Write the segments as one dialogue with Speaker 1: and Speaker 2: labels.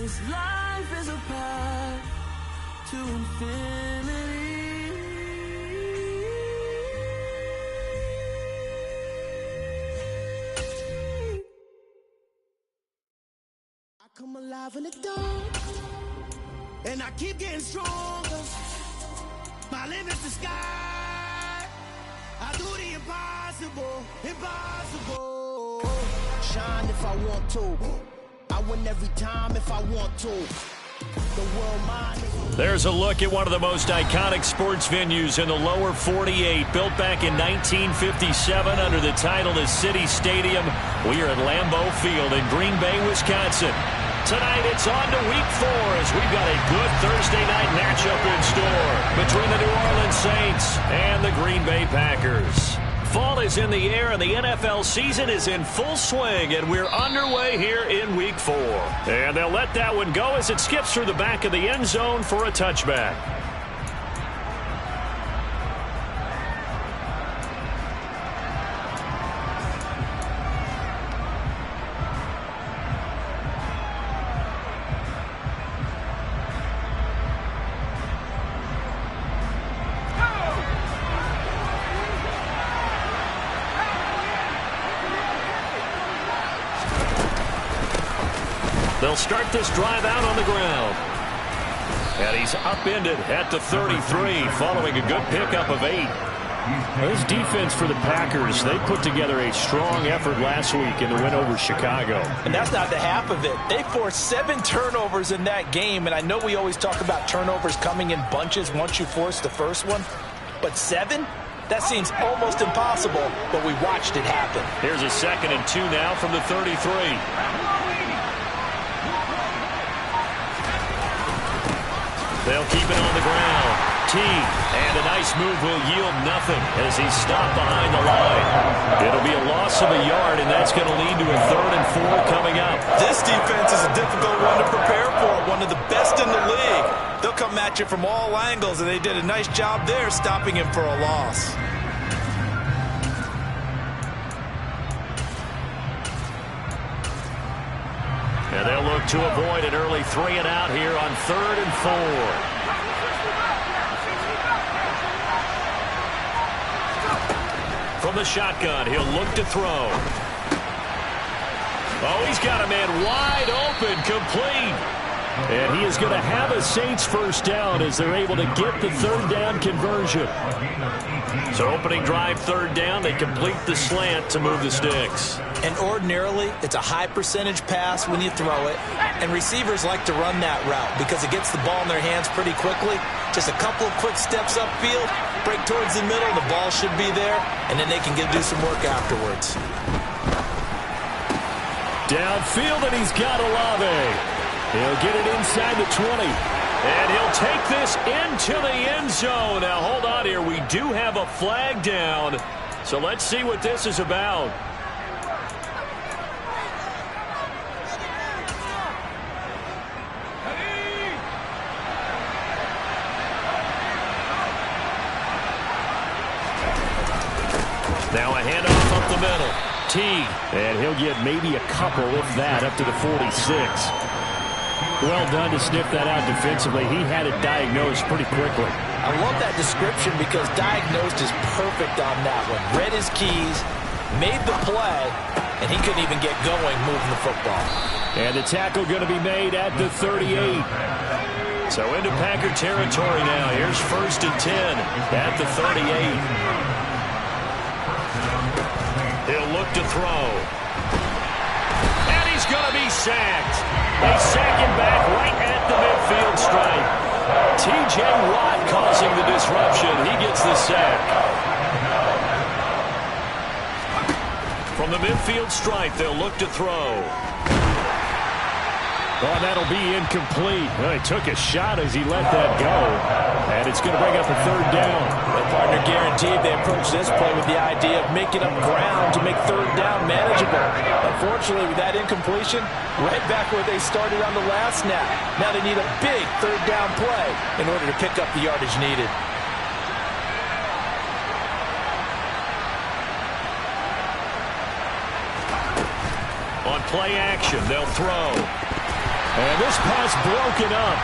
Speaker 1: This life is a path to infinity. I come alive in the dark, and I keep getting stronger. My limit's the sky. I do the impossible, impossible. Shine if I want to. I win every time if I want to. The world mine.
Speaker 2: There's a look at one of the most iconic sports venues in the lower 48. Built back in 1957 under the title of City Stadium. We are at Lambeau Field in Green Bay, Wisconsin. Tonight it's on to Week 4 as we've got a good Thursday night matchup in store between the New Orleans Saints and the Green Bay Packers. Fall is in the air and the NFL season is in full swing, and we're underway here in Week 4. And they'll let that one go as it skips through the back of the end zone for a touchback. They'll start this drive out on the ground. And he's upended at the 33 following a good pickup of 8. This defense for the Packers, they put together a strong effort last week in the win over Chicago.
Speaker 3: And that's not the half of it. They forced 7 turnovers in that game, and I know we always talk about turnovers coming in bunches once you force the first one, but 7? That seems almost impossible, but we watched it happen.
Speaker 2: Here's a 2nd and 2 now from the 33. They'll keep it on the ground. T, and a nice move will yield nothing as he's stopped behind the line. It'll be a loss of a yard, and that's going to lead to a 3rd and 4 coming up.
Speaker 3: This defense is a difficult one to prepare for, one of the best in the league. They'll come at you from all angles, and they did a nice job there stopping him for a loss.
Speaker 2: And they'll look to avoid an early 3 and out here on 3rd and 4. From the shotgun, he'll look to throw. Oh, he's got a man wide open, complete. And he is going to have a Saints first down as they're able to get the 3rd down conversion. So opening drive 3rd down, they complete the slant to move the sticks.
Speaker 3: And ordinarily, it's a high percentage pass when you throw it. And receivers like to run that route because it gets the ball in their hands pretty quickly. Just a couple of quick steps upfield, break towards the middle, the ball should be there, and then they can do some work afterwards.
Speaker 2: Downfield, and he's got Olave. He'll get it inside the 20. And he'll take this into the end zone. Now, hold on here. We do have a flag down. So let's see what this is about. Now a handoff up the middle. T. And he'll get maybe a couple, if that, up to the 46. Well done to sniff that out defensively. He had it diagnosed pretty quickly.
Speaker 3: I love that description because diagnosed is perfect on that one. Read his keys, made the play, and he couldn't even get going moving the football.
Speaker 2: And the tackle going to be made at the 38. So into Packer territory now. Here's 1st and 10 at the 38. He'll look to throw. And he's going to be sacked. They sack him back right at the midfield stripe. T.J. Watt causing the disruption. He gets the sack. From the midfield stripe, they'll look to throw. Oh, that'll be incomplete. Well, he took a shot as he let that go. And it's going to bring up a 3rd down.
Speaker 3: The partner guaranteed they approached this play with the idea of making up ground to make 3rd down manageable. Unfortunately, with that incompletion, right back where they started on the last snap. Now they need a big 3rd down play in order to pick up the yardage needed. On play action, they'll throw.
Speaker 2: And this pass broken up.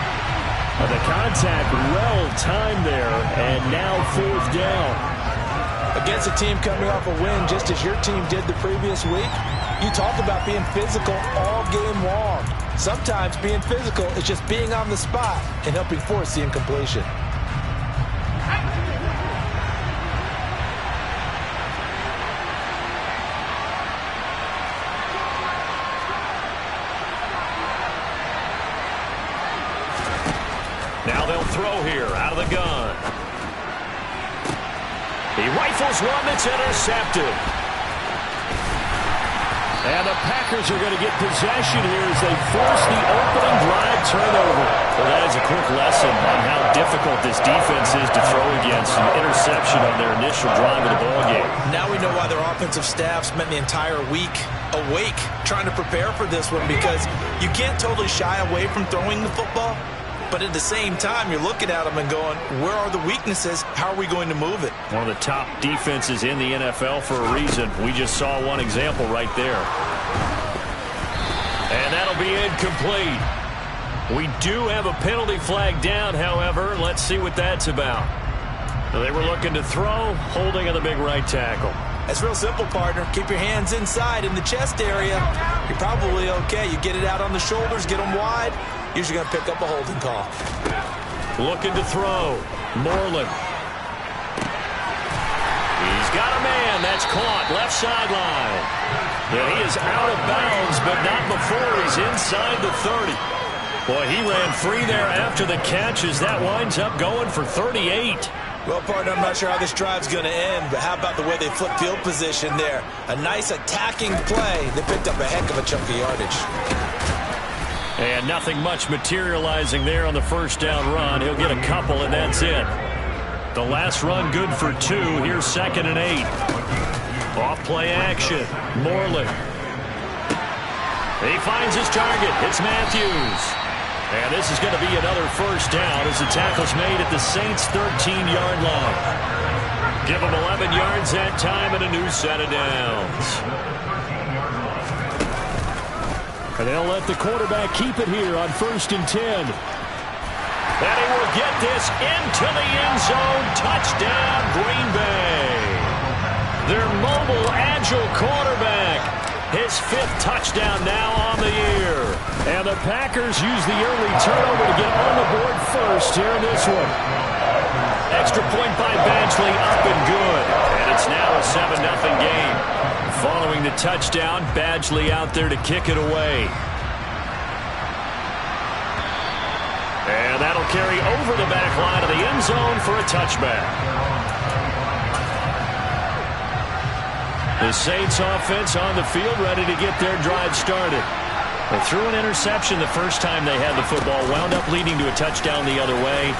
Speaker 2: The contact well timed there, and now 4th down.
Speaker 3: Against a team coming off a win just as your team did the previous week, you talk about being physical all game long. Sometimes being physical is just being on the spot and helping force the incompletion.
Speaker 2: Now they'll throw here out of the gun. He rifles one that's intercepted. And the Packers are going to get possession here as they force the opening drive turnover. Well, that is a quick lesson on how difficult this defense is to throw against. An interception on their initial drive of the ballgame.
Speaker 3: Now we know why their offensive staff spent the entire week awake trying to prepare for this one, because you can't totally shy away from throwing the football. But at the same time, you're looking at them and going, where are the weaknesses? How are we going to move it?
Speaker 2: One of the top defenses in the NFL for a reason. We just saw one example right there. And that'll be incomplete. We do have a penalty flag down, however. Let's see what that's about. They were looking to throw, holding on the big right tackle.
Speaker 3: It's real simple, partner. Keep your hands inside in the chest area. You're probably okay. You get it out on the shoulders, get them wide. Usually going to pick up a holding call.
Speaker 2: Looking to throw. Moreland. He's got a man. That's caught. Left sideline. And he is out of bounds, but not before he's inside the 30. Boy, he ran free there after the catch as that winds up going for 38.
Speaker 3: Well, partner, I'm not sure how this drive's going to end, but how about the way they flip field position there? A nice attacking play. They picked up a heck of a chunk of yardage.
Speaker 2: And nothing much materializing there on the first down run. He'll get a couple, and that's it. The last run good for 2. Here's 2nd and 8. Off play action. Moreland. He finds his target. It's Matthews. And this is going to be another first down as the tackle's made at the Saints' 13-yard line. Give them 11 yards that time and a new set of downs. And they'll let the quarterback keep it here on 1st and 10. And he will get this into the end zone. Touchdown, Green Bay. Their mobile, agile quarterback. His 5th touchdown now on the year. And the Packers use the early turnover to get on the board first here in this one. Extra point by Badgley, up and good. And it's now a 7-0 game. Following the touchdown, Badgley out there to kick it away. And that'll carry over the back line of the end zone for a touchback. The Saints offense on the field ready to get their drive started. They threw an interception the first time they had the football, wound up leading to a touchdown the other way.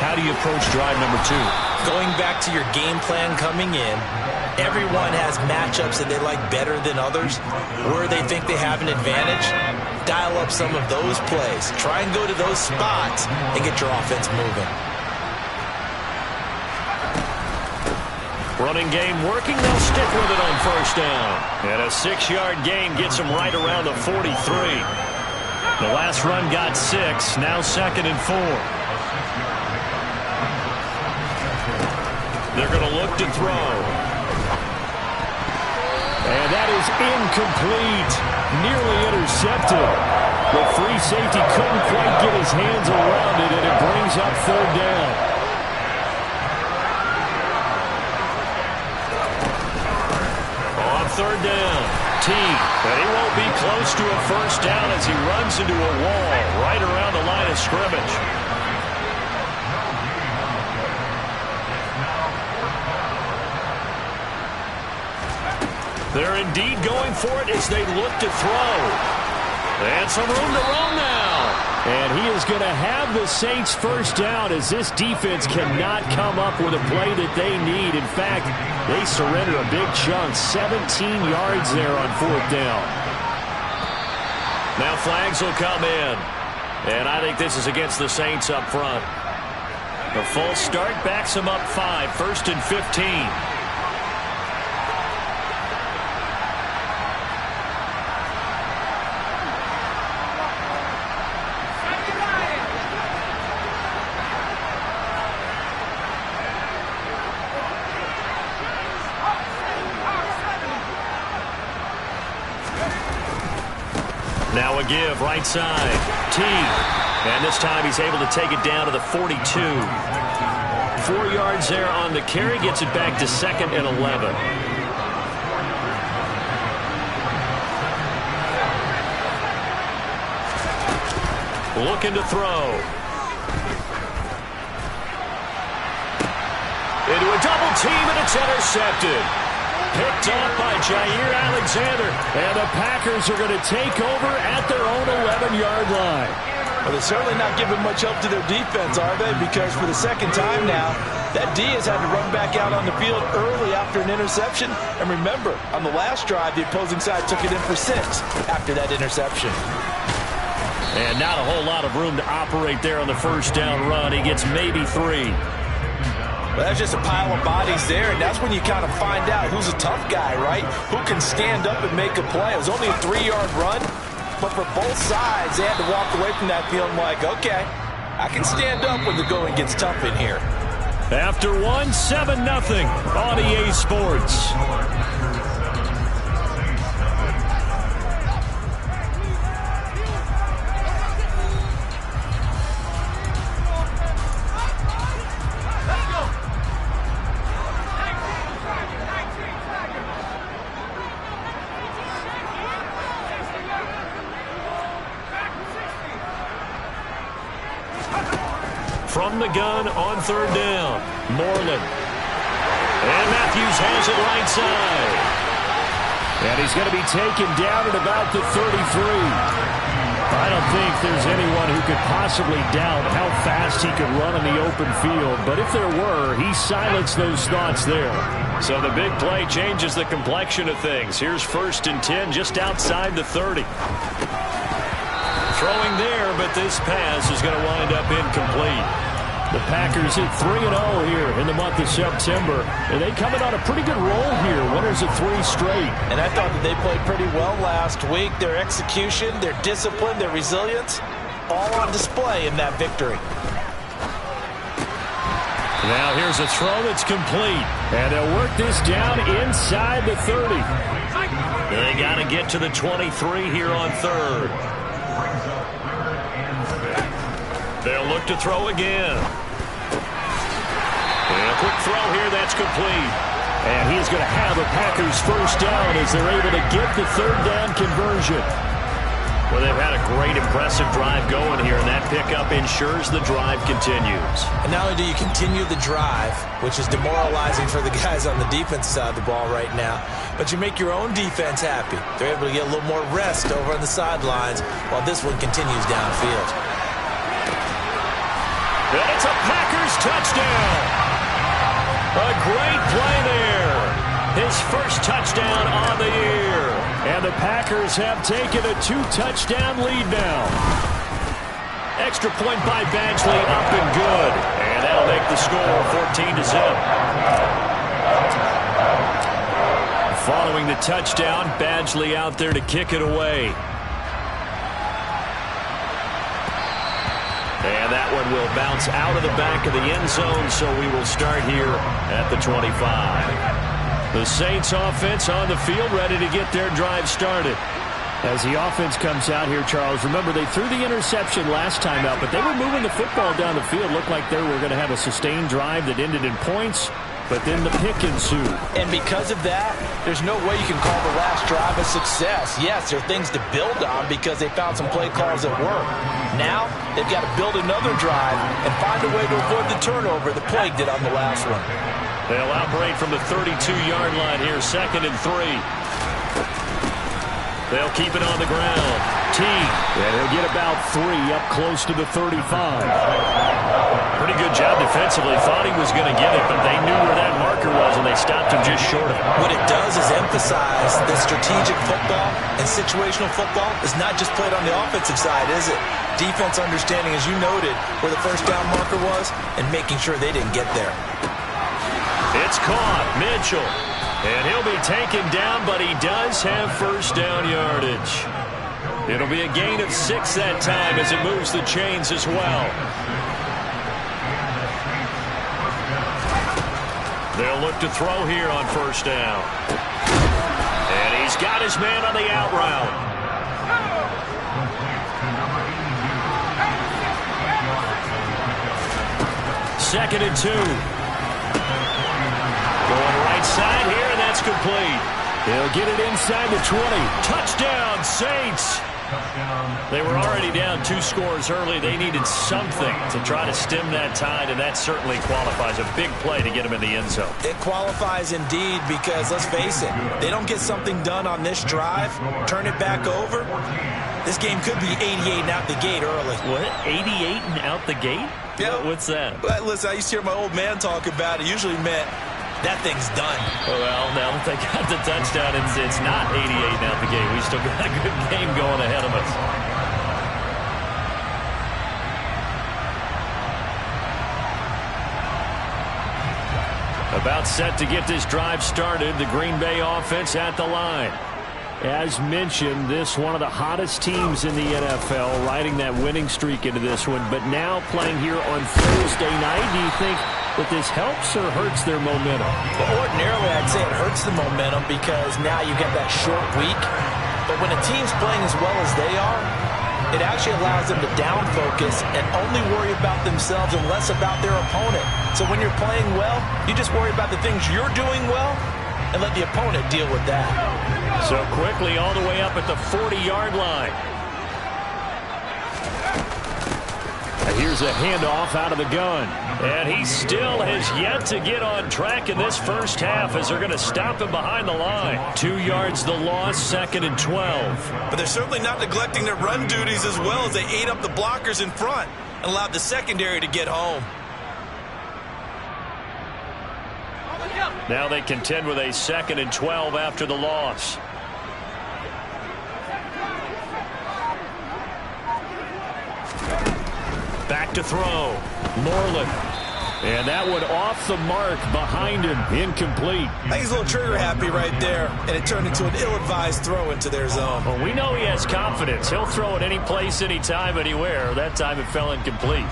Speaker 2: How do you approach drive number 2?
Speaker 3: Going back to your game plan coming in, everyone has matchups that they like better than others. Where they think they have an advantage, dial up some of those plays. Try and go to those spots and get your offense moving.
Speaker 2: Running game working. They'll stick with it on first down. And a 6-yard gain gets them right around the 43. The last run got 6. Now 2nd and 4. They're going to look to throw. And that is incomplete. Nearly intercepted. The free safety couldn't quite get his hands around it, and it brings up 3rd down. On 3rd down, T. But he won't be close to a first down as he runs into a wall right around the line of scrimmage. They're indeed going for it as they look to throw. And some room to roam now. And he is going to have the Saints first down as this defense cannot come up with a play that they need. In fact, they surrender a big chunk. 17 yards there on 4th down. Now flags will come in. And I think this is against the Saints up front. The full start backs them up 5. 1st and 15. Now a give, right side. T. And this time he's able to take it down to the 42. 4 yards there on the carry. Gets it back to 2nd and 11. Looking to throw. Into a double team, and it's intercepted. Picked off by Jair Alexander. And the Packers are going to take over at their own 11-yard line.
Speaker 3: Well, they're certainly not giving much help to their defense, are they? Because for the second time now, that D has had to run back out on the field early after an interception. And remember, on the last drive, the opposing side took it in for 6 after that interception.
Speaker 2: And not a whole lot of room to operate there on the first down run. He gets maybe 3.
Speaker 3: Well, that's just a pile of bodies there, and that's when you kind of find out who's a tough guy, right? Who can stand up and make a play. It was only a 3-yard run, but for both sides, they had to walk away from that feeling like, okay, I can stand up when the going gets tough in here.
Speaker 2: After 1, 7-0 on EA Sports. From the gun on 3rd down, Moreland. And Matthews has it right side. And he's going to be taken down at about the 33. I don't think there's anyone who could possibly doubt how fast he could run in the open field. But if there were, he silenced those thoughts there. So the big play changes the complexion of things. Here's 1st and 10 just outside the 30. Throwing there, but this pass is going to wind up incomplete. The Packers hit 3-0 here in the month of September. And they coming on a pretty good roll here. Winners of 3 straight.
Speaker 3: And I thought that they played pretty well last week. Their execution, their discipline, their resilience, all on display in that victory.
Speaker 2: Now here's a throw that's complete. And they'll work this down inside the 30. They got to get to the 23 here on 3rd. They'll look to throw again. And a quick throw here, that's complete. And he's going to have a Packers first down as they're able to get the 3rd down conversion. Well, they've had a great, impressive drive going here, and that pickup ensures the drive continues.
Speaker 3: And not only do you continue the drive, which is demoralizing for the guys on the defense side of the ball right now, but you make your own defense happy. They're able to get a little more rest over on the sidelines while this one continues downfield.
Speaker 2: And it's a Packers touchdown. A great play there. His first touchdown on the year. And the Packers have taken a 2-touchdown lead now. Extra point by Badgley, up and good. And that'll make the score 14-0. Following the touchdown, Badgley out there to kick it away. And that one will bounce out of the back of the end zone, so we will start here at the 25. The Saints offense on the field, ready to get their drive started. As the offense comes out here, Charles, remember they threw the interception last time out, but they were moving the football down the field. Looked like they were going to have a sustained drive that ended in points, but then the pick ensued.
Speaker 3: And because of that, there's no way you can call the last drive a success. Yes, there are things to build on because they found some play calls that work. Now, they've got to build another drive and find a way to avoid the turnover that plagued it on the last one.
Speaker 2: They'll operate from the 32-yard line here, 2nd and 3. They'll keep it on the ground. T. And he'll get about 3 up close to the 35. Pretty good job defensively. Thought he was going to get it, but they knew where that marker was, and they stopped him just short of it.
Speaker 3: What it does is emphasize that strategic football and situational football is not just played on the offensive side, is it? Defense understanding, as you noted, where the first down marker was and making sure they didn't get there.
Speaker 2: It's caught. Mitchell. And he'll be taken down, but he does have first down yardage. It'll be a gain of 6 that time as it moves the chains as well. They'll look to throw here on first down. And he's got his man on the out route. 2nd and 2. Going right side here, and that's complete. They'll get it inside the 20. Touchdown, Saints. They were already down 2 scores early. They needed something to try to stem that tide, and that certainly qualifies. A big play to get them in the end zone.
Speaker 3: It qualifies indeed because, let's face it, they don't get something done on this drive, turn it back over, this game could be 88 and out the gate early.
Speaker 2: What? 88 and out the gate?
Speaker 3: Yeah.
Speaker 2: What's that?
Speaker 3: Listen, I used to hear my old man talk about it. Usually meant that thing's done.
Speaker 2: Well, now that they got the touchdown, it's not 88 and out the gate. We still got a good game going ahead of us. About set to get this drive started. The Green Bay offense at the line. As mentioned, this one of the hottest teams in the NFL, riding that winning streak into this one, but now playing here on Thursday night. Do you think that this helps or hurts their momentum?
Speaker 3: Well, ordinarily, I'd say it hurts the momentum because now you get that short week. But when a team's playing as well as they are, it actually allows them to down focus and only worry about themselves and less about their opponent. So when you're playing well, you just worry about the things you're doing well and let the opponent deal with that.
Speaker 2: So quickly all the way up at the 40-yard line. Here's a handoff out of the gun. And he still has yet to get on track in this first half as they're going to stop him behind the line. 2 yards the loss, 2nd and 12.
Speaker 3: But they're certainly not neglecting their run duties as well as they ate up the blockers in front and allowed the secondary to get home.
Speaker 2: Now they contend with a 2nd and 12 after the loss. Back to throw. Moreland. And that one off the mark behind him. Incomplete.
Speaker 3: I think he's a little trigger happy right there, and it turned into an ill-advised throw into their zone.
Speaker 2: Well, we know he has confidence. He'll throw it any place, anytime, anywhere. That time it fell incomplete.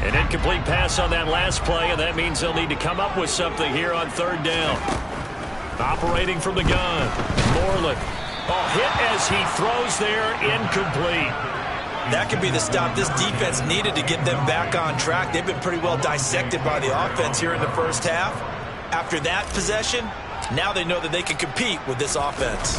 Speaker 2: An incomplete pass on that last play, and that means they'll need to come up with something here on 3rd down. Operating from the gun. Moreland. Oh, hit as he throws there. Incomplete.
Speaker 3: That could be the stop this defense needed to get them back on track. They've been pretty well dissected by the offense here in the first half. After that possession, now they know that they can compete with this offense.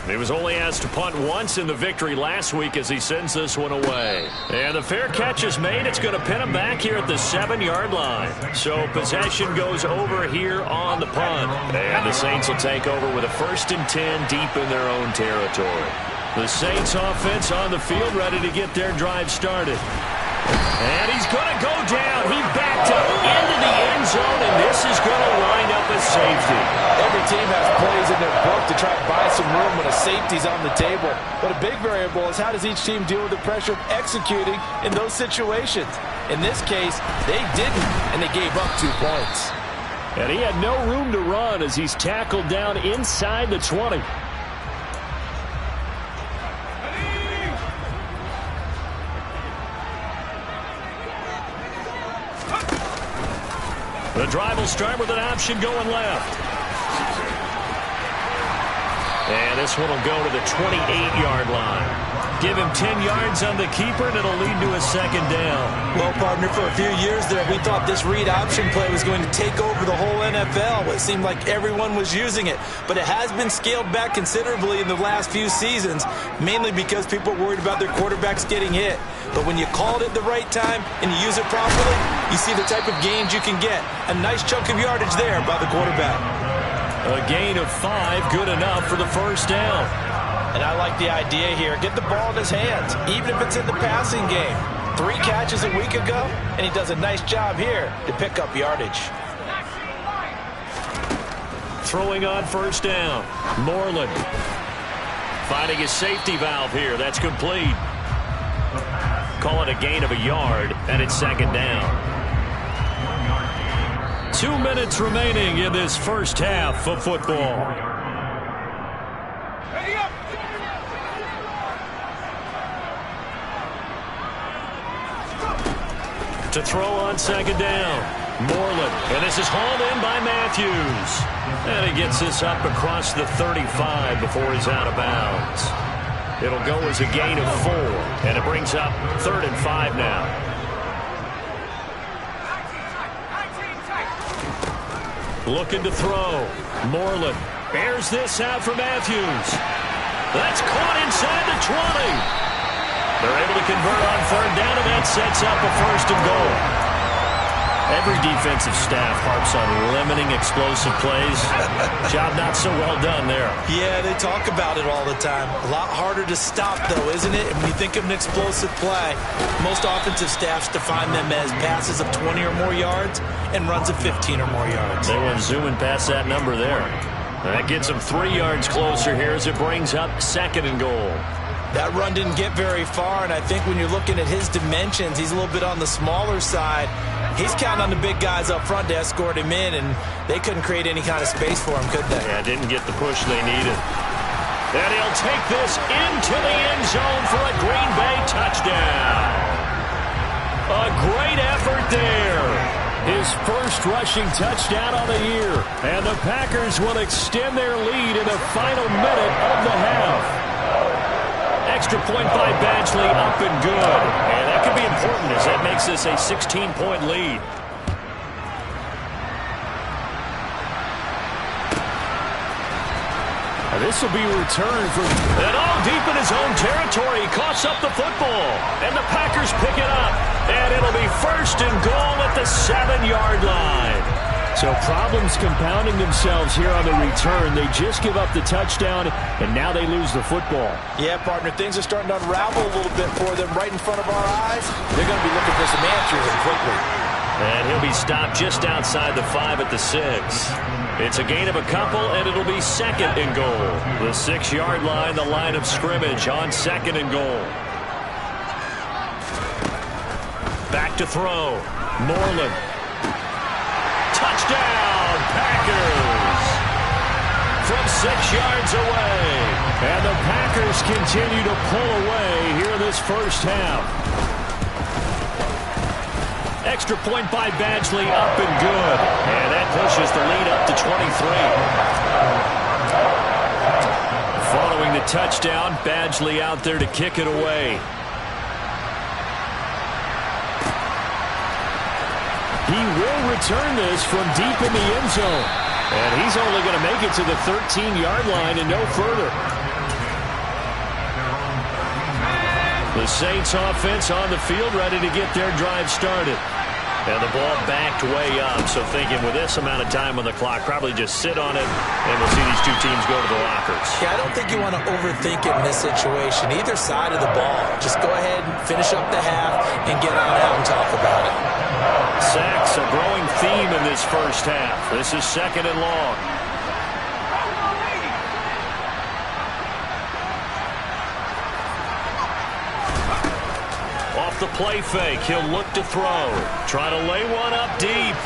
Speaker 2: He was only asked to punt once in the victory last week as he sends this one away. And the fair catch is made. It's going to pin him back here at the 7-yard line. So possession goes over here on the punt. And the Saints will take over with a 1st and 10 deep in their own territory. The Saints offense on the field ready to get their drive started. And he's going to go down. He backed up into the end zone, and this is going to wind up as safety.
Speaker 4: Every team has plays in their book to try to buy some room when a safety's on the table. But a big variable is how does each team deal with the pressure of executing in those situations. In this case, they didn't, and they gave up 2 points.
Speaker 2: And he had no room to run as he's tackled down inside the 20. The drive will start with an option going left. And this one will go to the 28-yard line. Give him 10 yards on the keeper, and it'll lead to a 2nd down.
Speaker 3: Well, partner, for a few years there, we thought this read option play was going to take over the whole NFL. It seemed like everyone was using it. But it has been scaled back considerably in the last few seasons, mainly because people are worried about their quarterbacks getting hit. But when you call it at the right time and you use it properly, you see the type of gains you can get. A nice chunk of yardage there by the quarterback.
Speaker 2: A gain of 5, good enough for the 1st down.
Speaker 3: And I like the idea here. Get the ball in his hands, even if it's in the passing game. 3 catches a week ago, and he does a nice job here to pick up yardage.
Speaker 2: Throwing on 1st down. Moreland finding his safety valve here. That's complete. Call it a gain of a yard, and it's 2nd down. 2 minutes remaining in this first half of football. To throw on 2nd down. Moreland. And this is hauled in by Matthews. And he gets this up across the 35 before he's out of bounds. It'll go as a gain of 4, and it brings up 3rd and 5 now. Looking to throw. Moreland bears this out for Matthews. That's caught inside the 20. They're able to convert on 3rd down, and that sets up a 1st and goal. Every defensive staff harps on limiting explosive plays. Job not so well done there.
Speaker 3: Yeah, they talk about it all the time. A lot harder to stop, though, isn't it? And when you think of an explosive play, most offensive staffs define them as passes of 20 or more yards and runs of 15 or more yards.
Speaker 2: They went zooming past that number there. That gets them 3 yards closer here as it brings up 2nd and goal.
Speaker 3: That run didn't get very far, and I think when you're looking at his dimensions, he's a little bit on the smaller side. He's counting on the big guys up front to escort him in, and they couldn't create any kind of space for him, could they?
Speaker 2: Yeah, didn't get the push they needed. And he'll take this into the end zone for a Green Bay touchdown. A great effort there. His first rushing touchdown of the year. And the Packers will extend their lead in the final minute of the half. Extra point by Badgley, up and good. And that could be important as that makes this a 16-point lead. This will be returned from... And all deep in his own territory. He coughs up the football. And the Packers pick it up. And it'll be 1st and goal at the 7-yard line. So problems compounding themselves here on the return. They just give up the touchdown, and now they lose the football.
Speaker 4: Yeah, partner, things are starting to unravel a little bit for them right in front of our eyes. They're going to be looking for some answers quickly.
Speaker 2: And he'll be stopped just outside the 5 at the 6. It's a gain of a couple, and it'll be 2nd and goal. The 6-yard line, the line of scrimmage on 2nd and goal. Back to throw. Moreland. Touchdown, Packers! From 6 yards away. And the Packers continue to pull away here this first half. Extra point by Badgley, up and good. And that pushes the lead up to 23. Following the touchdown, Badgley out there to kick it away. He will return this from deep in the end zone. And he's only going to make it to the 13-yard line and no further. The Saints offense on the field ready to get their drive started. And the ball backed way up. So thinking with this amount of time on the clock, probably just sit on it, and we'll see these two teams go to the lockers.
Speaker 3: Yeah, I don't think you want to overthink it in this situation. Either side of the ball. Just go ahead and finish up the half and get on out and talk about it.
Speaker 2: Sacks, a growing theme in this first half. This is 2nd and long. Off the play fake, he'll look to throw. Try to lay one up deep.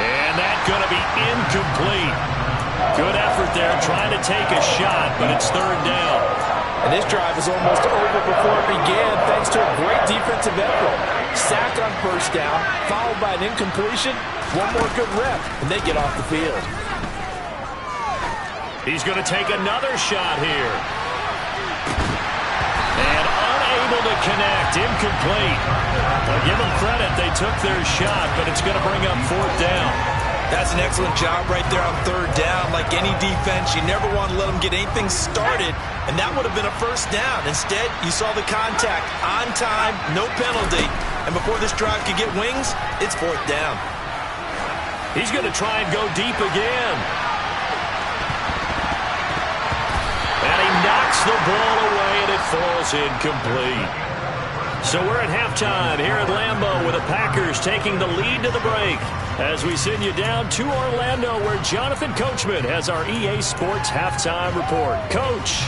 Speaker 2: And that's going to be incomplete. Good effort there, trying to take a shot, but it's 3rd down.
Speaker 4: And this drive is almost over before it began, thanks to a great defensive effort. Sack on 1st down, followed by an incompletion. One more good rep, and they get off the field.
Speaker 2: He's going to take another shot here. And unable to connect, incomplete. I'll give them credit, they took their shot, but it's going to bring up 4th down.
Speaker 3: That's an excellent job right there on 3rd down. Like any defense, you never want to let them get anything started, and that would have been a 1st down. Instead, you saw the contact on time, no penalty, and before this drive could get wings, it's 4th down.
Speaker 2: He's going to try and go deep again. And he knocks the ball away, and it falls incomplete. So we're at halftime here at Lambeau with the Packers taking the lead to the break. As we send you down to Orlando where Jonathan Coachman has our EA Sports Halftime Report. Coach.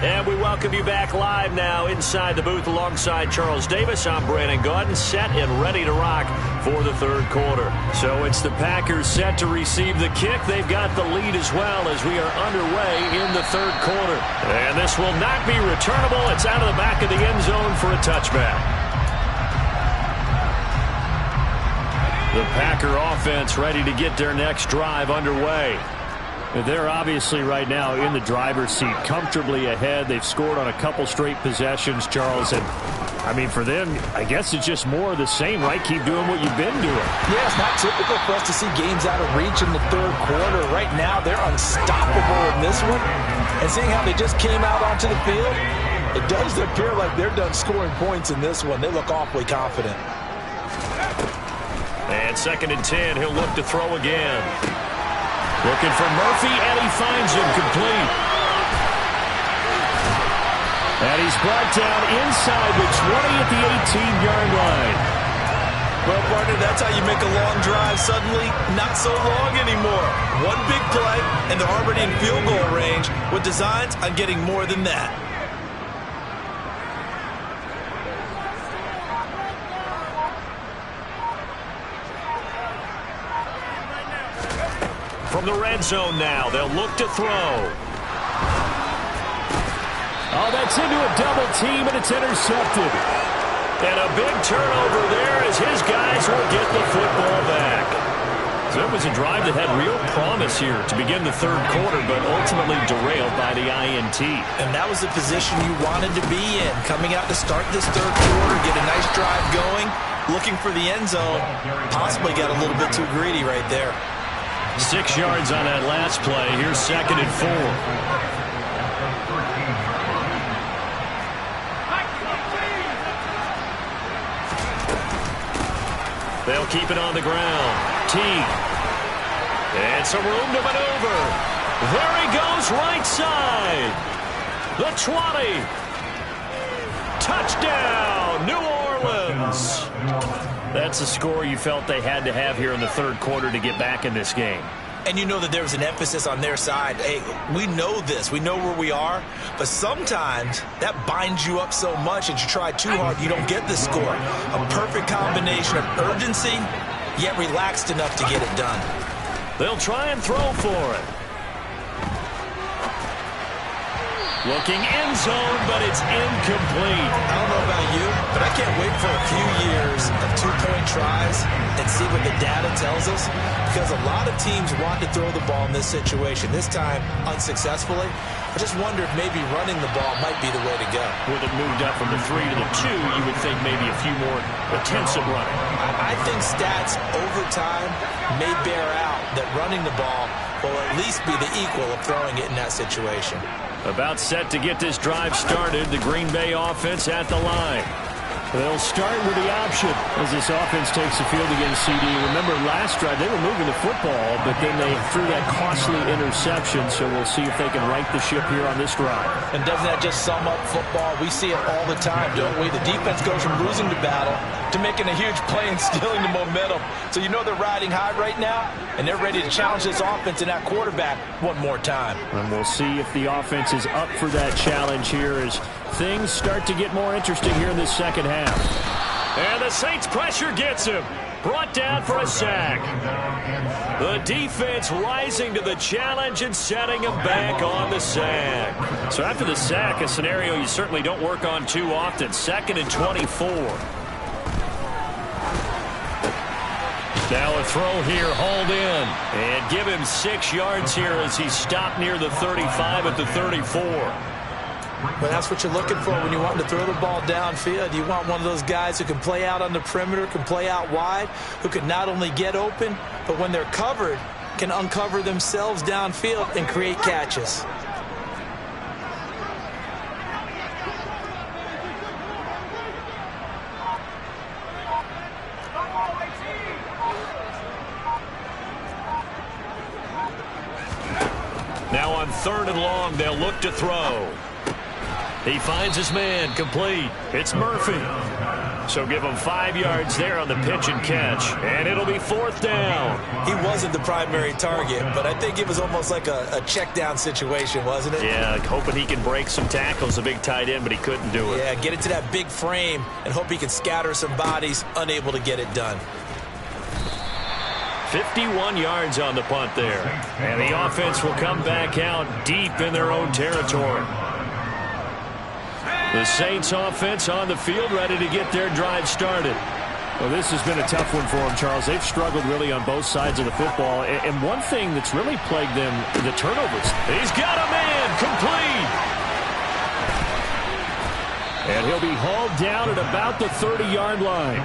Speaker 2: And we welcome you back live now inside the booth alongside Charles Davis. I'm Brandon Gaudin, set and ready to rock for the 3rd quarter. So it's the Packers set to receive the kick. They've got the lead as well as we are underway in the 3rd quarter. And this will not be returnable. It's out of the back of the end zone for a touchback. The Packer offense ready to get their next drive underway. They're obviously right now in the driver's seat, comfortably ahead. They've scored on a couple straight possessions, Charles. And, I mean, for them, I guess it's just more of the same, right? Keep doing what you've been doing.
Speaker 4: Yeah, it's not typical for us to see games out of reach in the third quarter. Right now, they're unstoppable in this one. And seeing how they just came out onto the field, it does appear like they're done scoring points in this one. They look awfully confident.
Speaker 2: And 2nd and 10, he'll look to throw again. Looking for Murphy, and he finds him complete. And he's brought down inside the 20 at the 18-yard line.
Speaker 3: Well, partner, that's how you make a long drive suddenly not so long anymore. One big play, and they're already in field goal range with designs on getting more than that.
Speaker 2: From the red zone now, they'll look to throw. Oh, that's into a double team, and it's intercepted. And a big turnover there as his guys will get the football back. So it was a drive that had real promise here to begin the third quarter, but ultimately derailed by the INT.
Speaker 3: And that was the position you wanted to be in. Coming out to start this third quarter, get a nice drive going, looking for the end zone. Possibly got a little bit too greedy right there.
Speaker 2: 6 yards on that last play. Here's 2nd and 4. They'll keep it on the ground. Teague. And some room to maneuver. There he goes, right side. The 20. Touchdown, New Orleans. That's a score you felt they had to have here in the third quarter to get back in this game.
Speaker 3: And you know that there was an emphasis on their side. Hey, we know this. We know where we are. But sometimes that binds you up so much that you try too hard, you don't get the score. A perfect combination of urgency, yet relaxed enough to get it done.
Speaker 2: They'll try and throw for it. Looking end zone, but it's incomplete.
Speaker 3: I don't know about you, but I can't wait for a few years of two-point tries and see what the data tells us, because a lot of teams want to throw the ball in this situation, this time unsuccessfully. I just wonder if maybe running the ball might be the way to go.
Speaker 2: With it moved up from the 3 to the 2, you would think maybe a few more attempts at running.
Speaker 3: I think stats over time may bear out that running the ball will at least be the equal of throwing it in that situation.
Speaker 2: About set to get this drive started, the Green Bay offense at the line. They'll start with the option as this offense takes the field against CD. Remember, last drive, they were moving the football, but then they threw that costly interception, so we'll see if they can right the ship here on this drive.
Speaker 3: And doesn't that just sum up football? We see it all the time, don't we? The defense goes from losing the battle to making a huge play and stealing the momentum. So you know they're riding high right now, and they're ready to challenge this offense and that quarterback one more time.
Speaker 2: And we'll see if the offense is up for that challenge here as things start to get more interesting here in this second half. And the Saints pressure gets him. Brought down for a sack. The defense rising to the challenge and setting him back on the sack. So after the sack, a scenario you certainly don't work on too often. 2nd and 24. Now a throw here, hauled in. And give him 6 yards here as he stopped near the 35 at the 34.
Speaker 3: But that's what you're looking for when you want to throw the ball downfield. You want one of those guys who can play out on the perimeter, can play out wide, who can not only get open, but when they're covered, can uncover themselves downfield and create catches.
Speaker 2: Now on 3rd and long, they'll look to throw. He finds his man, complete. It's Murphy. So give him 5 yards there on the pitch and catch, and it'll be 4th down.
Speaker 3: He wasn't the primary target, but I think it was almost like a check down situation, wasn't it?
Speaker 2: Yeah, hoping he can break some tackles, a big tight end, but he couldn't do it.
Speaker 3: Yeah, get it to that big frame and hope he can scatter some bodies, unable to get it done.
Speaker 2: 51 yards on the punt there. And the offense will come back out deep in their own territory. The Saints offense on the field ready to get their drive started. Well, this has been a tough one for them, Charles. They've struggled really on both sides of the football. And one thing that's really plagued them, the turnovers. He's got a man complete. And he'll be hauled down at about the 30-yard line.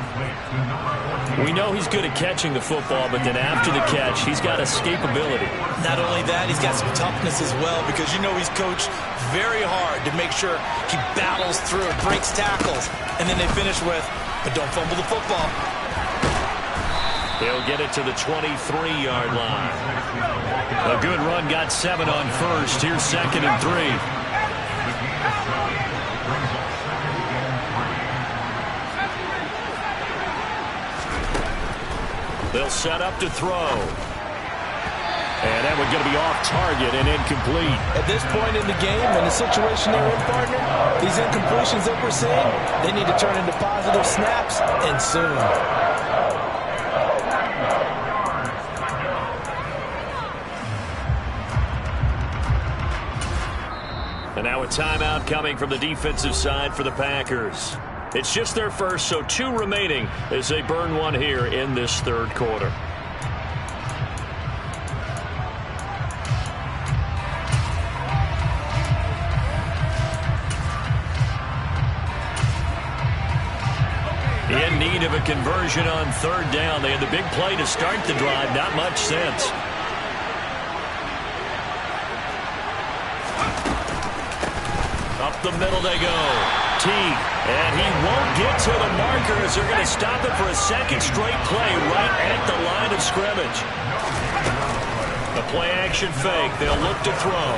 Speaker 2: We know he's good at catching the football, but then after the catch, he's got escapability.
Speaker 3: Not only that, he's got some toughness as well, because you know he's coached very hard to make sure he battles through, breaks tackles, and then they finish with, but don't fumble the football.
Speaker 2: He'll get it to the 23-yard line. A good run, got 7 on first. Here's 2nd and 3. They'll set up to throw. And that one's going to be off target and incomplete.
Speaker 4: At this point in the game, in the situation they're in, partner, these incompletions that we're seeing, they need to turn into positive snaps, and soon.
Speaker 2: And now a timeout coming from the defensive side for the Packers. It's just their first, so 2 remaining as they burn one here in this third quarter. In need of a conversion on 3rd down. They had the big play to start the drive. Not much sense. Up the middle they go. Teague, and he won't get to the markers. They're going to stop it for a second straight play right at the line of scrimmage. The play-action fake. They'll look to throw.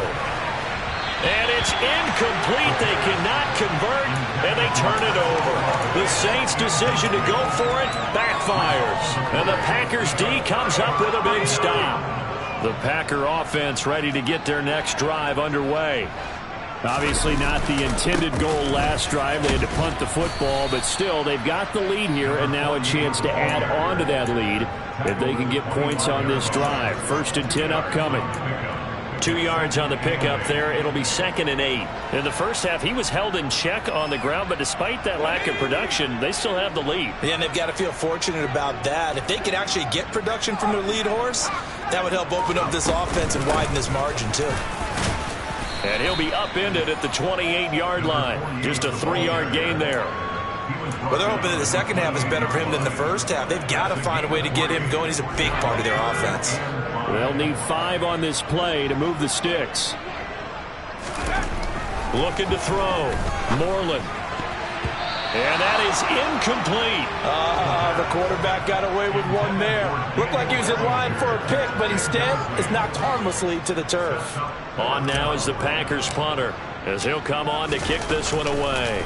Speaker 2: And it's incomplete. They cannot convert, and they turn it over. The Saints' decision to go for it backfires. And the Packers' D comes up with a big stop. The Packer offense ready to get their next drive underway. Obviously not the intended goal last drive. They had to punt the football, but still they've got the lead here and now a chance to add on to that lead if they can get points on this drive. 1st and 10 upcoming. 2 yards on the pickup there. It'll be 2nd and 8. In the first half, he was held in check on the ground, but despite that lack of production, they still have the lead.
Speaker 3: Yeah, and they've got to feel fortunate about that. If they could actually get production from their lead horse, that would help open up this offense and widen this margin too.
Speaker 2: And he'll be upended at the 28-yard line. Just a 3-yard gain there.
Speaker 3: Well, they're hoping that the second half is better for him than the first half. They've got to find a way to get him going. He's a big part of their offense.
Speaker 2: They'll need 5 on this play to move the sticks. Looking to throw. Moreland. And that is incomplete.
Speaker 4: The quarterback got away with one there. Looked like he was in line for a pick, but instead is knocked harmlessly to the turf.
Speaker 2: On now is the Packers punter, as he'll come on to kick this one away.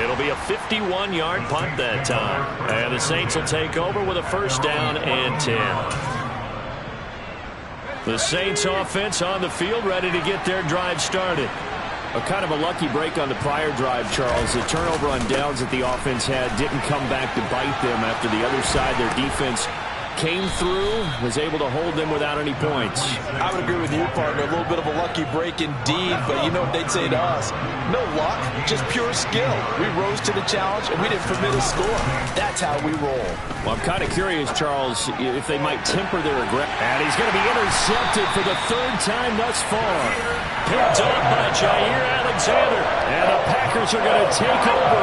Speaker 2: It'll be a 51-yard punt that time. And the Saints will take over with a 1st down and 10. The Saints offense on the field ready to get their drive started. A kind of a lucky break on the prior drive, Charles. The turnover on downs that the offense had didn't come back to bite them after the other side. Their defense came through, was able to hold them without any points.
Speaker 4: I would agree with you, partner. A little bit of a lucky break indeed, but you know what they'd say to us? No luck, just pure skill. We rose to the challenge, and we didn't permit a score. That's how we roll.
Speaker 2: Well, I'm kind of curious, Charles, if they might temper their aggression. And he's going to be intercepted for the 3rd time thus far. Picked up by Jair Alexander. And the Packers are going to take over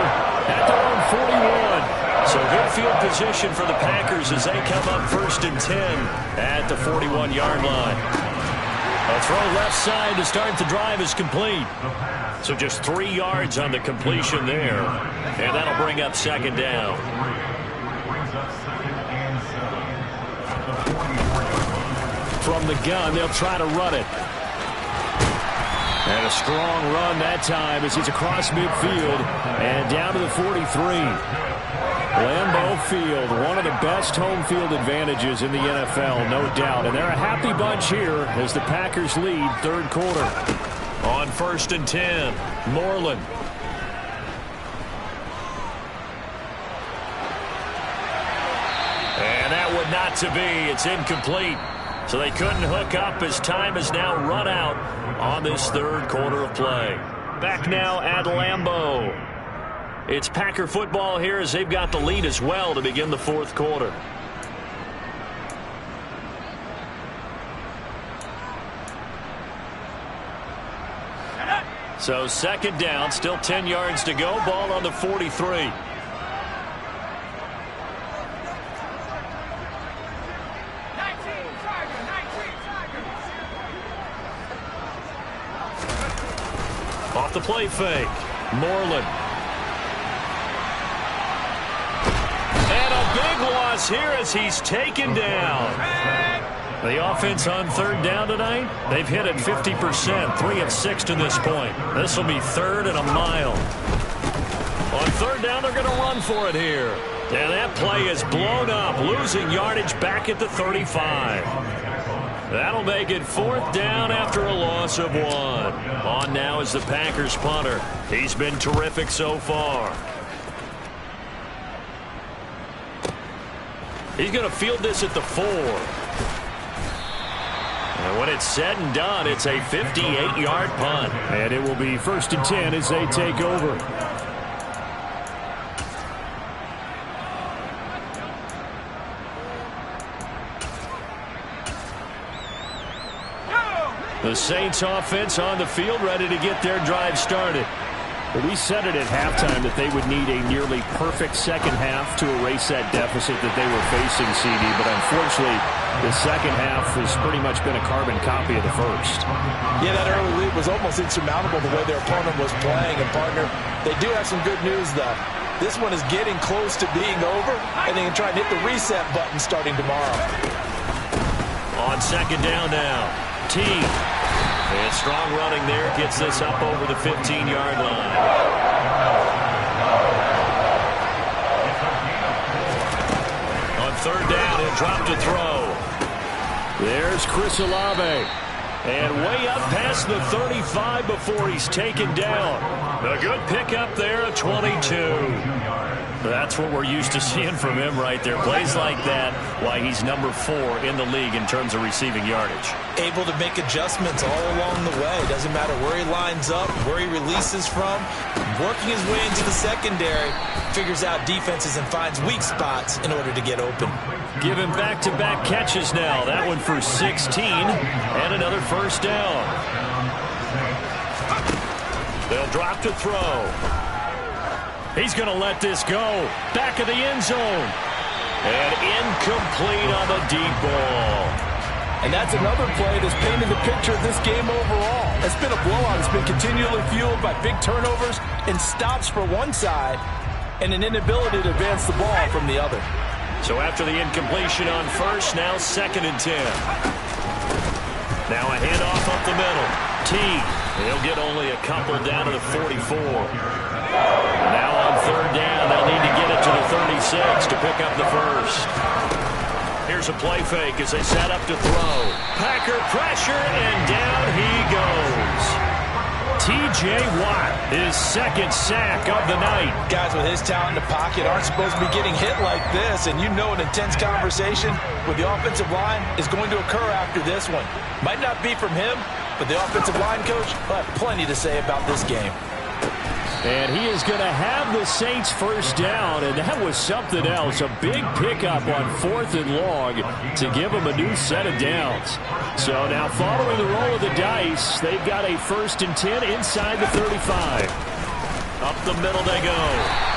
Speaker 2: at their own 41. So good field position for the Packers as they come up 1st and 10 at the 41-yard line. A throw left side to start the drive is complete. So just 3 yards on the completion there. And that'll bring up 2nd down. From the gun, they'll try to run it. And a strong run that time as he's across midfield and down to the 43. Lambeau Field, one of the best home field advantages in the NFL, no doubt. And they're a happy bunch here as the Packers lead 3rd quarter. On 1st and 10, Moreland. And that would not to be. It's incomplete. So they couldn't hook up as time has now run out on this third quarter of play. Back now at Lambeau. It's Packer football here as they've got the lead as well to begin the fourth quarter. So second down, still 10 yards to go. Ball on the 43. Off the play fake. Moreland. And a big loss here as he's taken down. The offense on third down tonight, they've hit it 50%, 3 of 6 to this point. This will be third and a mile. On third down, they're going to run for it here. And that play is blown up, losing yardage back at the 35. That'll make it fourth down after a loss of 1. On now is the Packers punter. He's been terrific so far. He's going to field this at the 4. And when it's said and done, it's a 58-yard punt.
Speaker 5: And it will be 1st and 10 as they take over.
Speaker 2: The Saints offense on the field, ready to get their drive started.
Speaker 5: Well, we said it at halftime that they would need a nearly perfect second half to erase that deficit that they were facing, CD. But unfortunately, the second half has pretty much been a carbon copy of the first.
Speaker 4: Yeah, that early lead was almost insurmountable the way their opponent was playing. And, partner, they do have some good news, though. This one is getting close to being over, and they can try and hit the reset button starting tomorrow.
Speaker 2: On second down now, T. And strong running there gets this up over the 15-yard line. On third down, he'll drop to throw.
Speaker 5: There's Chris Olave.
Speaker 2: And way up past the 35 before he's taken down. A good pickup there at 22. That's what we're used to seeing from him right there. Plays like that, why he's number 4 in the league in terms of receiving yardage.
Speaker 3: Able to make adjustments all along the way. Doesn't matter where he lines up, where he releases from. Working his way into the secondary, figures out defenses and finds weak spots in order to get open.
Speaker 2: Give him back-to-back catches now. That one for 16 and another first down. They'll drop to throw. He's going to let this go. Back of the end zone. And incomplete on the deep ball.
Speaker 4: And that's another play that's painted the picture of this game overall. It's been a blowout. It's been continually fueled by big turnovers and stops for one side and an inability to advance the ball from the other.
Speaker 2: So after the incompletion on first, now 2nd and 10. Now a handoff up the middle. T. He'll get only a couple down to the 44. Now on third down, they'll need to get it to the 36 to pick up the first. Here's a play fake as they set up to throw. Packer pressure, and down he goes. T.J. Watt, his second sack of the night.
Speaker 4: Guys with his talent in the pocket aren't supposed to be getting hit like this, and you know an intense conversation with the offensive line is going to occur after this one. Might not be from him, but the offensive line coach will have plenty to say about this game.
Speaker 5: And he is going to have the Saints first down, and that was something else. A big pickup on 4th and long to give them a new set of downs. So now following the roll of the dice, they've got a 1st and 10 inside the 35.
Speaker 2: Up the middle they go.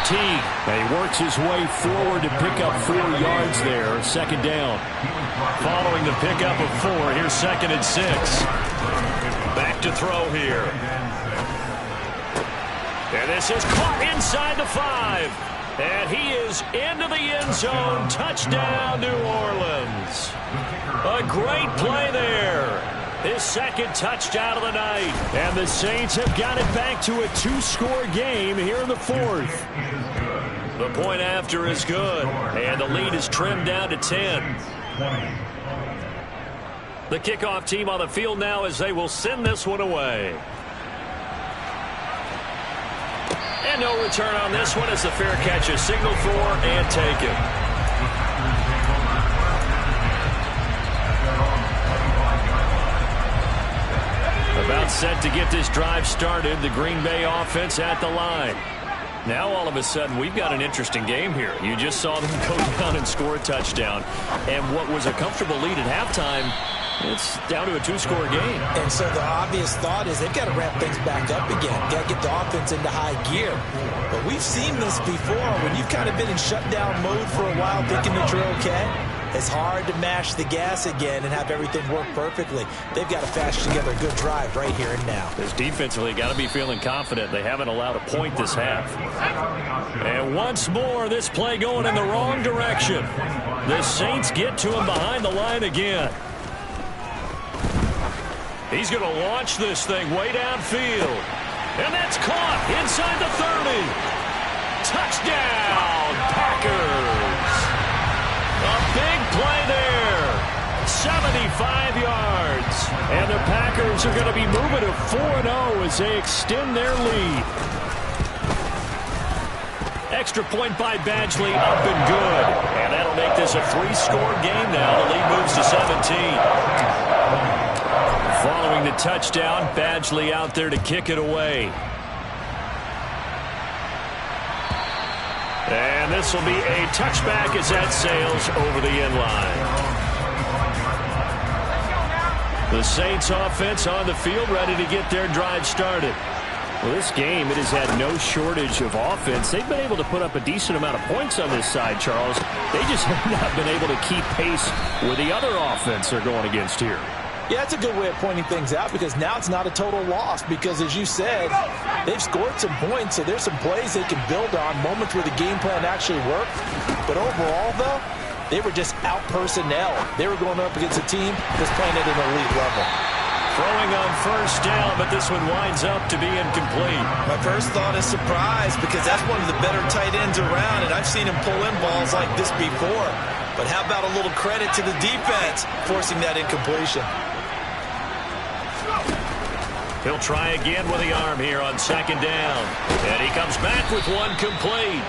Speaker 2: T.
Speaker 5: And he works his way forward to pick up 4 yards there. 2nd down.
Speaker 2: Following the pickup of 4, here's 2nd and 6. Back to throw here. And this is caught inside the 5. And he is into the end zone. Touchdown, New Orleans. A great play there. His second touchdown of the night.
Speaker 5: And the Saints have got it back to a 2-score game here in the 4th.
Speaker 2: The point after is good. And the lead is trimmed down to 10. The kickoff team on the field now as they will send this one away. And no return on this one as the fair catch is signaled for and taken. About set to get this drive started. The Green Bay offense at the line. Now all of a sudden we've got an interesting game here. You just saw them go down and score a touchdown. And what was a comfortable lead at halftime, it's down to a two-score game.
Speaker 3: And so the obvious thought is they've got to ramp things back up again. Got to get the offense into high gear. But we've seen this before. When you've kind of been in shutdown mode for a while thinking that you're okay, it's hard to mash the gas again and have everything work perfectly. They've got to fashion together a good drive right here and now.
Speaker 2: This defensively got to be feeling confident. They haven't allowed a point this half. And once more, this play going in the wrong direction. The Saints get to him behind the line again. He's going to launch this thing way downfield. And that's caught inside the 30. Touchdown, Packers. A big play there. 75 yards. And the Packers are going to be moving to 4-0 as they extend their lead. Extra point by Badgley, up and good. And that'll make this a three-score game now. The lead moves to 17. Following the touchdown, Badgley out there to kick it away. And this will be a touchback as that sails over the end line. The Saints offense on the field ready to get their drive started. Well, this game, it has had no shortage of offense. They've been able to put up a decent amount of points on this side, Charles. They just have not been able to keep pace with the other offense they're going against here.
Speaker 3: Yeah, that's a good way of pointing things out because now it's not a total loss because, as you said, they've scored some points, so there's some plays they can build on, moments where the game plan actually worked. But overall, though, they were just out-personnel. They were going up against a team that's playing at an elite level.
Speaker 2: Throwing on first down, but this one winds up to be incomplete.
Speaker 3: My first thought is surprise because that's one of the better tight ends around, and I've seen him pull in balls like this before. But how about a little credit to the defense forcing that incompletion?
Speaker 2: He'll try again with the arm here on second down. And he comes back with one complete.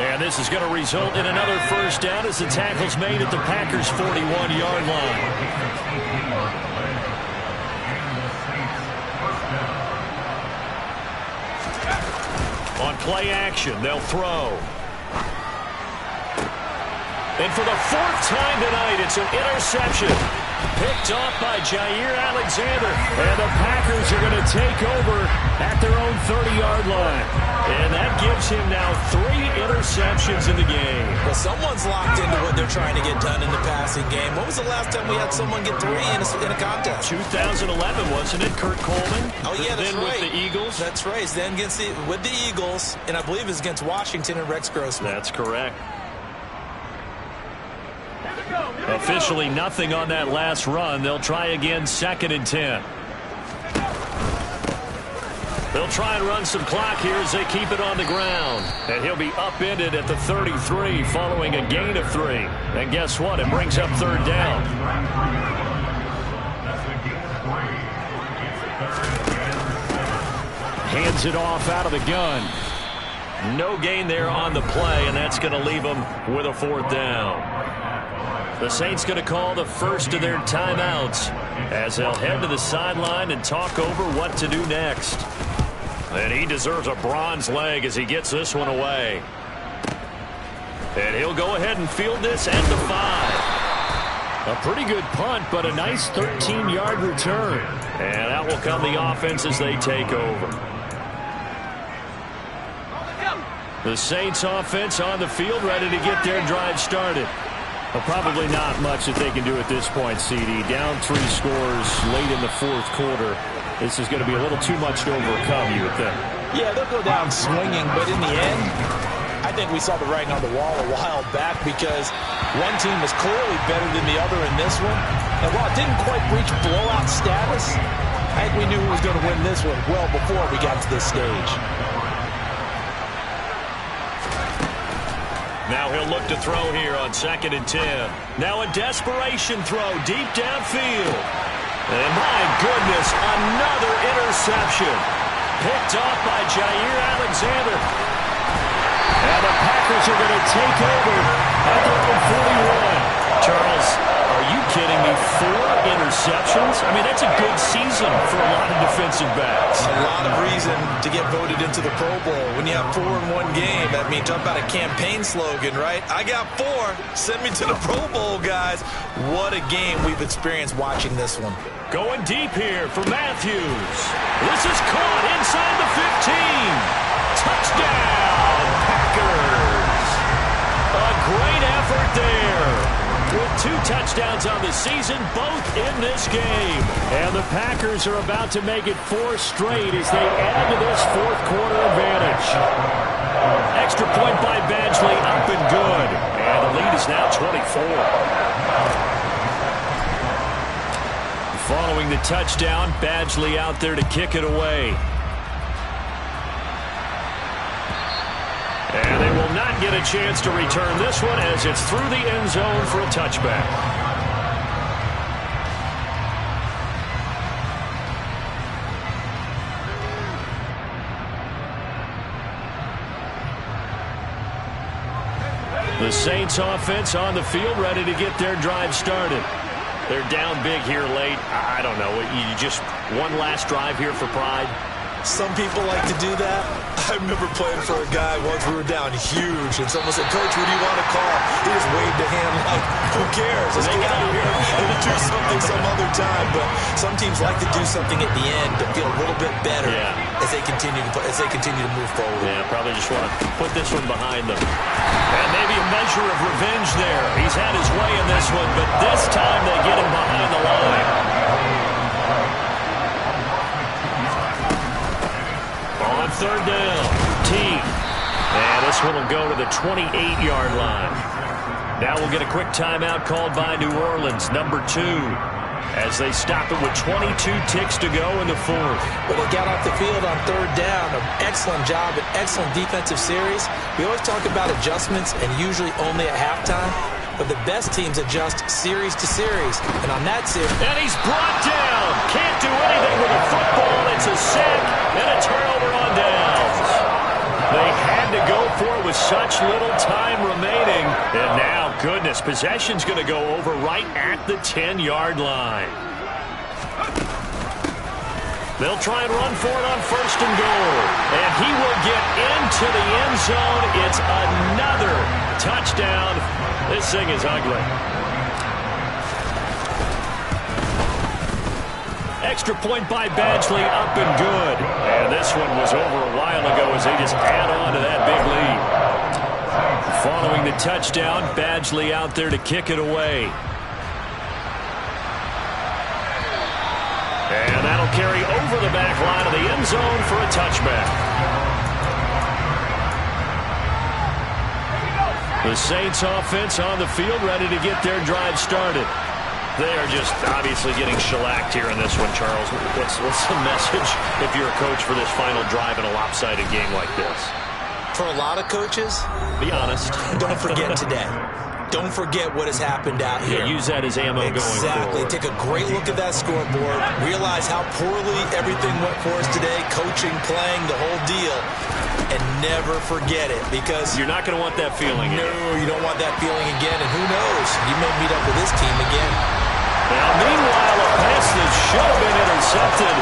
Speaker 2: And this is going to result in another first down as the tackle's made at the Packers' 41-yard line. On play action, they'll throw. And for the fourth time tonight, it's an interception. Picked off by Jair Alexander. And the Packers are going to take over at their own 30-yard line. And that gives him now 3 interceptions in the game.
Speaker 3: Well, someone's locked into what they're trying to get done in the passing game. When was the last time we had someone get 3 in a contest?
Speaker 2: 2011, wasn't it, Kurt Coleman?
Speaker 3: Oh, yeah, that's
Speaker 2: then
Speaker 3: right.
Speaker 2: With the Eagles?
Speaker 3: That's right. Then with the Eagles, and I believe it's against Washington and Rex Grossman.
Speaker 2: That's correct. Officially nothing on that last run. They'll try again, 2nd and 10. They'll try and run some clock here as they keep it on the ground. And he'll be upended at the 33 following a gain of 3. And guess what? It brings up 3rd down. Hands it off out of the gun. No gain there on the play, and that's going to leave them with a 4th down. The Saints going to call the first of their timeouts as they'll head to the sideline and talk over what to do next. And he deserves a bronze leg as he gets this one away. And he'll go ahead and field this at the 5. A pretty good punt, but a nice 13-yard return. And out will come the offense as they take over. The Saints offense on the field ready to get their drive started. Well, probably not much that they can do at this point, CD. Down 3 scores late in the 4th quarter. This is going to be a little too much to overcome, you would think.
Speaker 3: Yeah, they'll go down swinging, but in the end, I think we saw the writing on the wall a while back because one team was clearly better than the other in this one. And while it didn't quite reach blowout status, I think we knew who was going to win this one well before we got to this stage.
Speaker 2: Now he'll look to throw here on 2nd and 10. Now a desperation throw deep downfield. And my goodness, another interception. Picked off by Jair Alexander. And the Packers are going to take over at their own 41. Charles, are Are you kidding me? 4 interceptions? I mean, that's a good season for a lot of defensive backs.
Speaker 3: A lot of reason to get voted into the Pro Bowl. When you have 4 in one game, I mean, talk about a campaign slogan, right? I got 4. Send me to the Pro Bowl, guys. What a game we've experienced watching this one.
Speaker 2: Going deep here for Matthews. This is caught inside the 15. Touchdown, Packers. A great effort there. With 2 touchdowns on the season, both in this game.
Speaker 5: And the Packers are about to make it 4 straight as they add to this fourth-quarter advantage.
Speaker 2: Extra point by Badgley, up and good. And the lead is now 24. Following the touchdown, Badgley out there to kick it away. And they will not get a chance to return this one as it's through the end zone for a touchback. The Saints offense on the field, ready to get their drive started. They're down big here late. I don't know. You just one last drive here for pride.
Speaker 3: Some people like to do that. I remember playing for a guy once we were down huge, and someone said, "Coach, what do you want to call?" He just waved a hand like, "Who cares? Let's get out of here and do something some other time." But some teams like to do something at the end to feel a little bit better as they continue to move forward.
Speaker 2: Yeah, probably just want to put this one behind them. And maybe a measure of revenge there. He's had his way in this one, but this time they get him behind the line. On third down, team. And this one will go to the 28-yard line. Now we'll get a quick timeout called by New Orleans, number 2, as they stop it with 22 ticks to go in the fourth.
Speaker 3: But they got off the field on third down. An excellent job, an excellent defensive series. We always talk about adjustments and usually only at halftime. But the best teams adjust series to series. And on that series...
Speaker 2: And he's brought down. Can't do anything with the football. It's a sack and a turnover on downs. They had to go for it with such little time remaining. And now, goodness, possession's going to go over right at the 10-yard line. They'll try and run for it on first and goal. And he will get into the end zone. It's another touchdown. This thing is ugly. Extra point by Badgley, up and good. And this one was over a while ago as they just add on to that big lead. Following the touchdown, Badgley out there to kick it away. And that'll carry over the back line of the end zone for a touchback. The Saints offense on the field, ready to get their drive started. They are just obviously getting shellacked here in this one, Charles. What's the message if you're a coach for this final drive in a lopsided game like this?
Speaker 3: For a lot of coaches,
Speaker 2: be honest.
Speaker 3: Don't forget today. Don't forget what has happened out here.
Speaker 2: Yeah, use that as ammo going forward.
Speaker 3: Exactly. Take a great look at that scoreboard. Realize how poorly everything went for us today. Coaching, playing, the whole deal. And never forget it, because...
Speaker 2: You're not going to want that feeling again.
Speaker 3: No, you don't want that feeling again. And who knows? You may meet up with this team again.
Speaker 2: Now, meanwhile, a pass that should have been intercepted